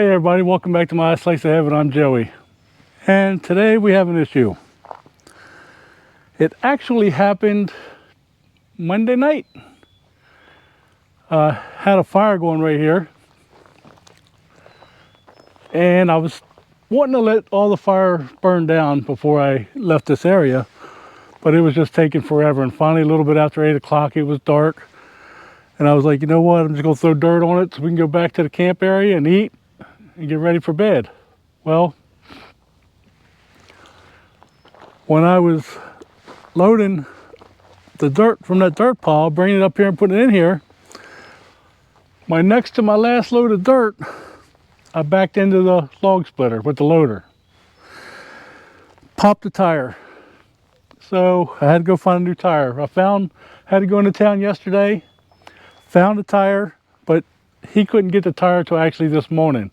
Hey everybody, welcome back to my Slice of Heaven. I'm Joey. And today we have an issue. It actually happened Monday night. Had a fire going right here. And I was wanting to let all the fire burn down before I left this area. But it was just taking forever. And finally, a little bit after 8 o'clock, it was dark. And I was like, you know what? I'm just going to throw dirt on it so we can go back to the camp area and eat and get ready for bed. Well, when I was loading the dirt from that dirt pile, bringing it up here and putting it in here, my next to my last load of dirt, I backed into the log splitter with the loader. Popped the tire. So I had to go find a new tire. Had to go into town yesterday, found a tire, but he couldn't get the tire till actually this morning.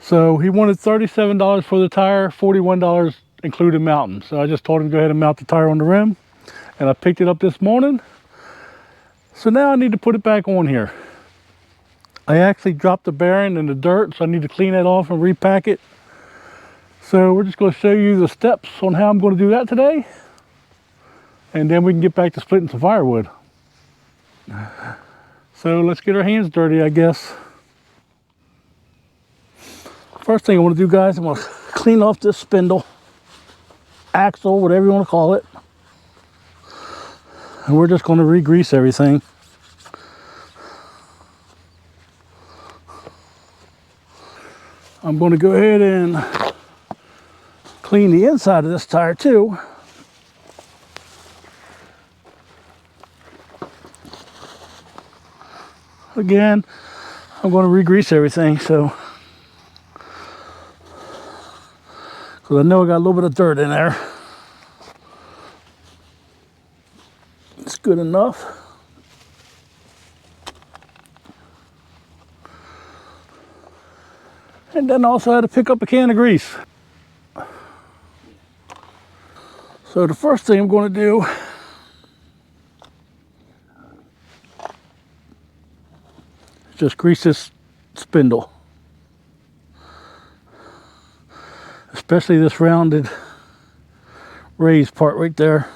So he wanted $37 for the tire, $41 including mounting. So I just told him to go ahead and mount the tire on the rim. And I picked it up this morning. So now I need to put it back on here. I actually dropped the bearing in the dirt, so I need to clean that off and repack it. So we're just going to show you the steps on how I'm going to do that today. And then we can get back to splitting some firewood. So let's get our hands dirty, I guess. First thing I want to do, guys, I'm going to clean off this spindle, axle, whatever you want to call it. And we're just going to re-grease everything. I'm going to go ahead and clean the inside of this tire too. Again, I'm going to re-grease everything, so because I know I got a little bit of dirt in there. It's good enough. And then also I had to pick up a can of grease. So the first thing I'm going to do is just grease this spindle. Especially this rounded raised part right there.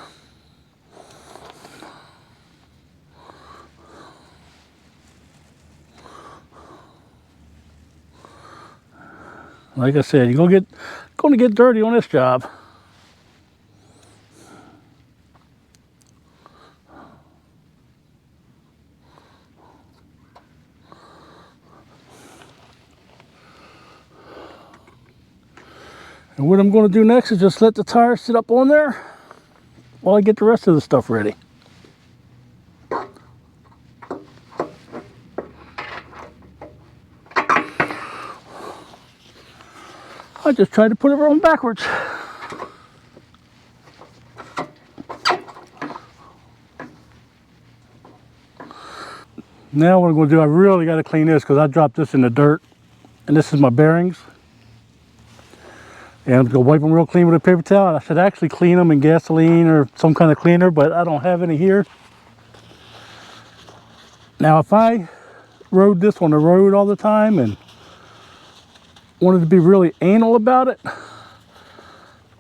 Like I said, you're going to get dirty on this job. And what I'm going to do next is just let the tire sit up on there while I get the rest of the stuff ready. I just tried to put it on backwards. Now what I'm going to do, I really got to clean this because I dropped this in the dirt. And this is my bearings. And I'm going to wipe them real clean with a paper towel. I should actually clean them in gasoline or some kind of cleaner, but I don't have any here. Now if I rode this on the road all the time and wanted to be really anal about it,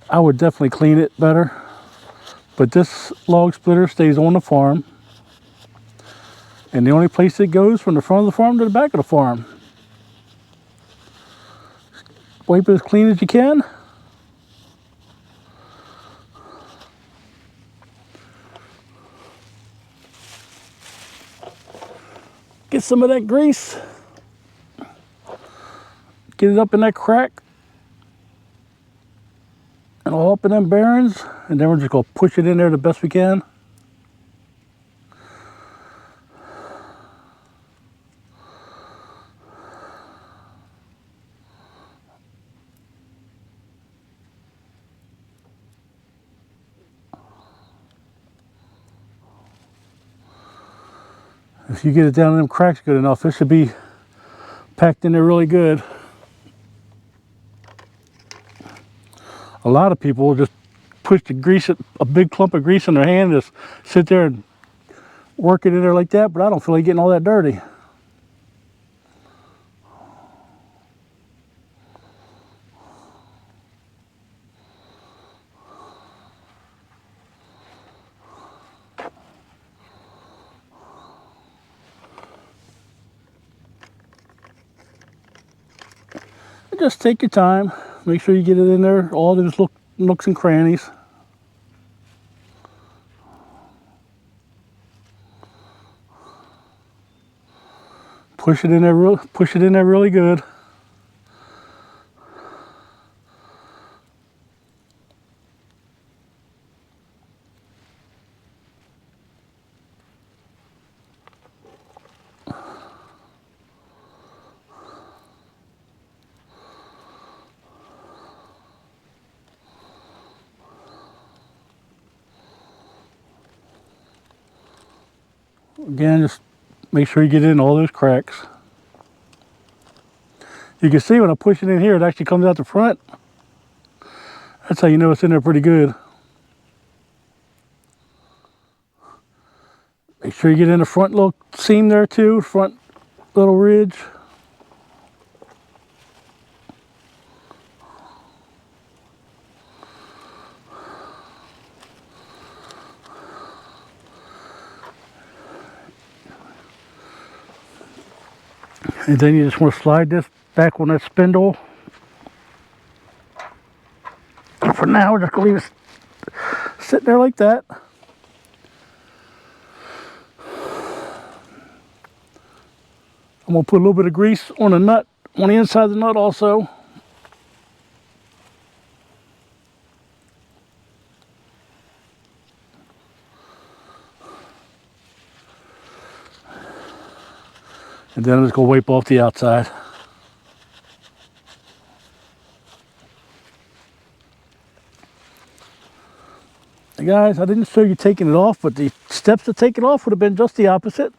I would definitely clean it better. But this log splitter stays on the farm. And the only place it goes from the front of the farm to the back of the farm. Wipe it as clean as you can. Get some of that grease. Get it up in that crack. And all up in them bearings. And then we're just going to push it in there the best we can. If you get it down in them cracks good enough, it should be packed in there really good. A lot of people will just push the grease, a big clump of grease in their hand, just sit there and work it in there like that, but I don't feel like getting all that dirty. Just take your time. Make sure you get it in there, all those nooks and crannies. Push it in there really good. Again, just make sure you get in all those cracks. You can see when I push it in here, it actually comes out the front. That's how you know it's in there pretty good. Make sure you get in the front little seam there too, front little ridge. And then you just want to slide this back on that spindle. And for now, we're just going to leave it sitting there like that. I'm going to put a little bit of grease on the nut, on the inside of the nut also. And then I'm just going to wipe off the outside. Hey guys, I didn't show you taking it off, but the steps to take it off would have been just the opposite.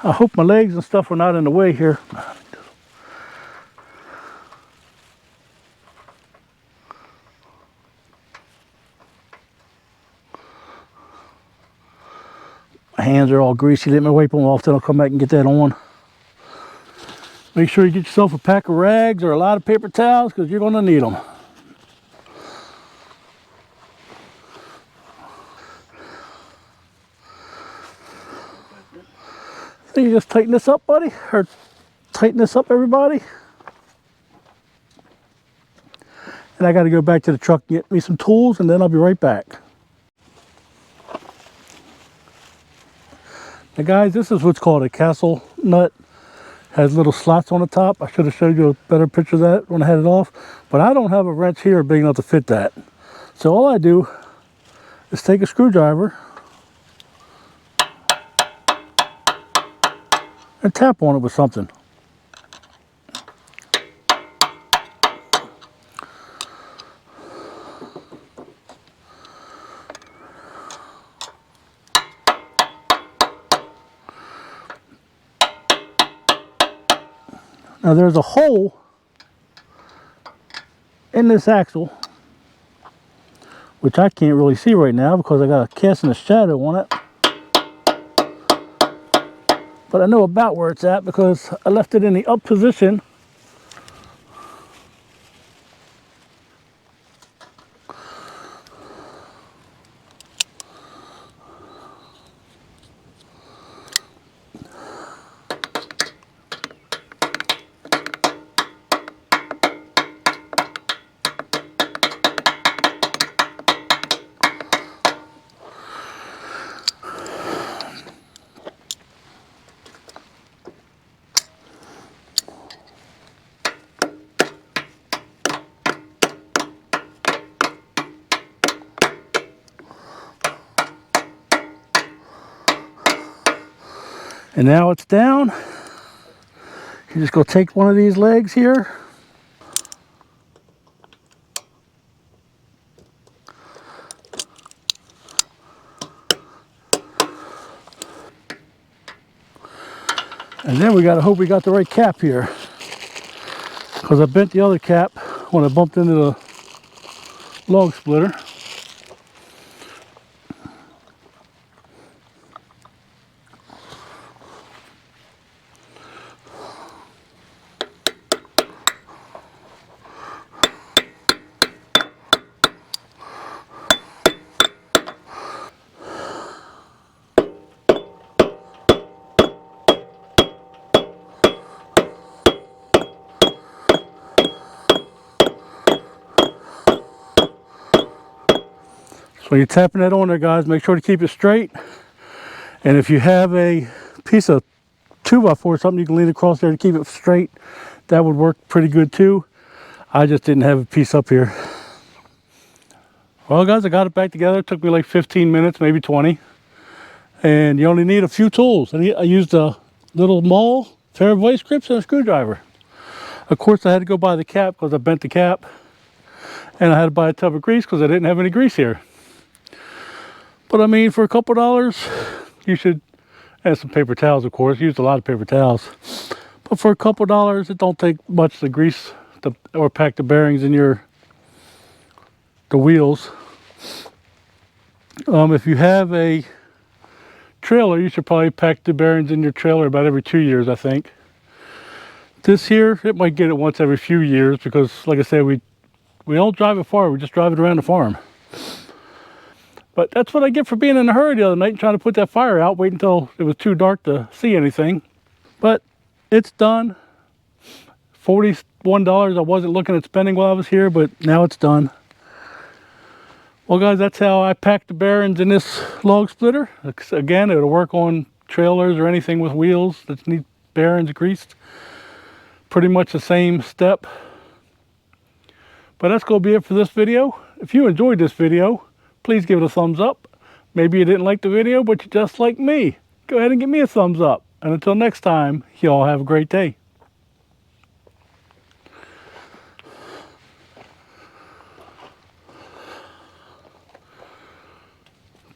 I hope my legs and stuff are not in the way here. My hands are all greasy. Let me wipe them off, then I'll come back and get that on. Make sure you get yourself a pack of rags or a lot of paper towels because you're going to need them. So you just tighten this up, buddy, or tighten this up, everybody. And I got to go back to the truck and get me some tools, and then I'll be right back. Now guys, this is what's called a castle nut. Has little slots on the top. I should have showed you a better picture of that when I had it off, but I don't have a wrench here big enough to fit that. So all I do is take a screwdriver and tap on it with something. Now there's a hole in this axle, which I can't really see right now because I got a casting of shadow on it. But I know about where it's at because I left it in the up position. And now it's down. You're just going to take one of these legs here. And then we got to hope we got the right cap here, because I bent the other cap when I bumped into the log splitter. So when you're tapping that on there, guys, make sure to keep it straight. And if you have a piece of 2x4 or something, you can lean across there to keep it straight. That would work pretty good too. I just didn't have a piece up here. Well, guys, I got it back together. It took me like 15 minutes, maybe 20. And you only need a few tools. And I used a little maul, pair of vice grips, and a screwdriver. Of course, I had to go buy the cap because I bent the cap. And I had to buy a tub of grease because I didn't have any grease here. But I mean, for a couple dollars, you should, and some paper towels, of course. Used a lot of paper towels. But for a couple dollars, it don't take much to grease or pack the bearings in the wheels. If you have a trailer, you should probably pack the bearings in your trailer about every 2 years, I think. This here, it might get it once every few years because, like I said, we don't drive it far. We just drive it around the farm. But that's what I get for being in a hurry the other night and trying to put that fire out, wait until it was too dark to see anything. But it's done. $41. I wasn't looking at spending while I was here, but now it's done. Well, guys, that's how I packed the bearings in this log splitter. Again, it'll work on trailers or anything with wheels that need bearings greased. Pretty much the same step. But that's going to be it for this video. If you enjoyed this video, please give it a thumbs up. Maybe you didn't like the video, but you just like me. Go ahead and give me a thumbs up. And until next time, y'all have a great day.